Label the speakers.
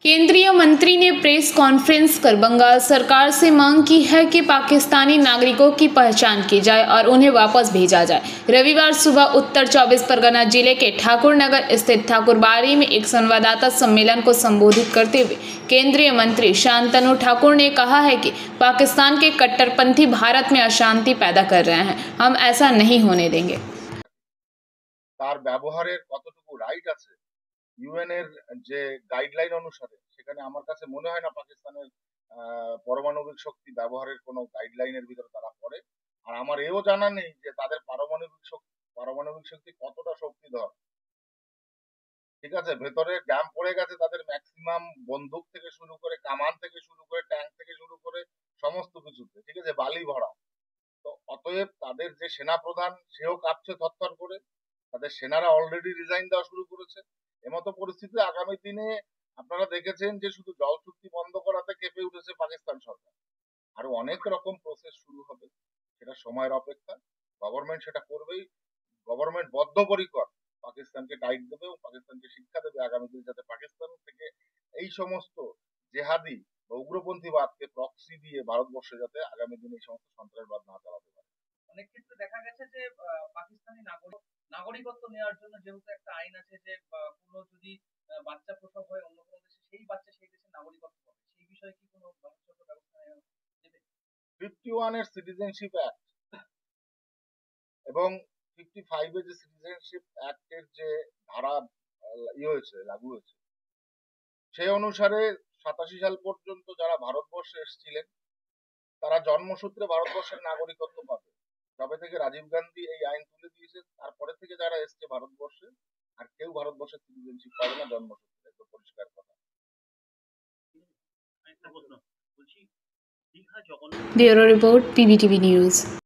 Speaker 1: केंद्रीय मंत्री ने प्रेस कॉन्फ्रेंस कर बंगाल सरकार से मांग की है कि पाकिस्तानी नागरिकों की पहचान की जाए और उन्हें वापस भेजा जाए। रविवार सुबह उत्तर 24 परगना जिले के ठाकुरनगर स्थित ठाकुरबाड़ी में एक संवाददाता सम्मेलन को संबोधित करते हुए केंद्रीय मंत्री शांतनु ठाकुर ने कहा है कि पाकिस्तान के कट्टरपंथी भारत में अशांति पैदा कर रहे हैं। हम ऐसा नहीं होने देंगे।
Speaker 2: তার ব্যবহারের কতটুকু রাইট আছে ইউএন এর যে গাইডলাইন অনুসারে, সেখানে আমার কাছে মনে হয় না পাকিস্তানের পারমাণবিক শক্তি ব্যবহারের কোনো গাইডলাইনের ভিতরে তারা পড়ে। আর আমার এও জানা নেই যে তাদের পারমাণবিক শক্তি কতটা শক্তিধর। ঠিক আছে, ভেতরে ড্যাম পড়ে গেছে, তাদের ম্যাক্সিমাম বন্দুক থেকে শুরু করে, কামান থেকে শুরু করে, ট্যাঙ্ক থেকে শুরু করে সমস্ত কিছুতে, ঠিক আছে, বালি ভরা। তো অতএব তাদের যে সেনা প্রধান সেও কাঁপছে থরথর করে, তাদের সেনারা অলরেডি রিজাইন দেওয়া শুরু করেছে। এমতো পরিস্থিতিতে আগামী দিনে আপনারা দেখেছেন যে শুধু জল চুক্তি বন্ধ করাতে কেঁপে উঠেছে পাকিস্তান সরকার। আরো অনেক রকম প্রসেস শুরু হবে, সেটা সময়ের অপেক্ষা। গভর্নমেন্ট সেটা করবেই। গভর্নমেন্ট বদ্ধপরিকর পাকিস্তানকে টাইট দেবে এবং পাকিস্তানকে শিক্ষা দেবে আগামী দিনে, যাতে পাকিস্তান থেকে এই সমস্ত জেহাদি বা উগ্রপন্থীবাদকে প্রক্সি দিয়ে ভারতবর্ষে যাতে আগামী দিনে এই সমস্ত সন্ত্রাসবাদ না চালাতে পারে।
Speaker 3: অনেক ক্ষেত্রে দেখা গেছে যে পাকিস্তানি নাগরিকত্ব নেওয়ার জন্য যেহেতু একটা আইন আছে যে কোনো যদি বাচ্চা প্রসব হয় অন্য কোনো দেশে, সেই বাচ্চা সেই দেশের নাগরিকত্ব পাবে, সেই বিষয়ে কি কোনো ভবিষ্যৎ ব্যবস্থা নেবে?
Speaker 2: 51 এর সিটিজেনশিপ অ্যাক্ট এবং 55 এর যে সিটিজেনশিপ অ্যাক্টের যে ধারা হয়েছে, লাগু হয়েছে, সেই অনুসারে 87 সাল পর্যন্ত যারা ভারতবর্ষে এসেছিলেন তারা জন্মসূত্রে ভারতবর্ষের নাগরিকত্ব পাবে। তবে থেকে রাজীব গান্ধী এই আইন তুলে দিয়েছে, তারপরে থেকে যারা এসছে ভারতবর্ষে আর কেউ ভারতবর্ষের সিটিজেনশিপ পাবে না জন্মসূত্রে, একদম পরিষ্কার কথা।
Speaker 1: Bureau report, PBTV news.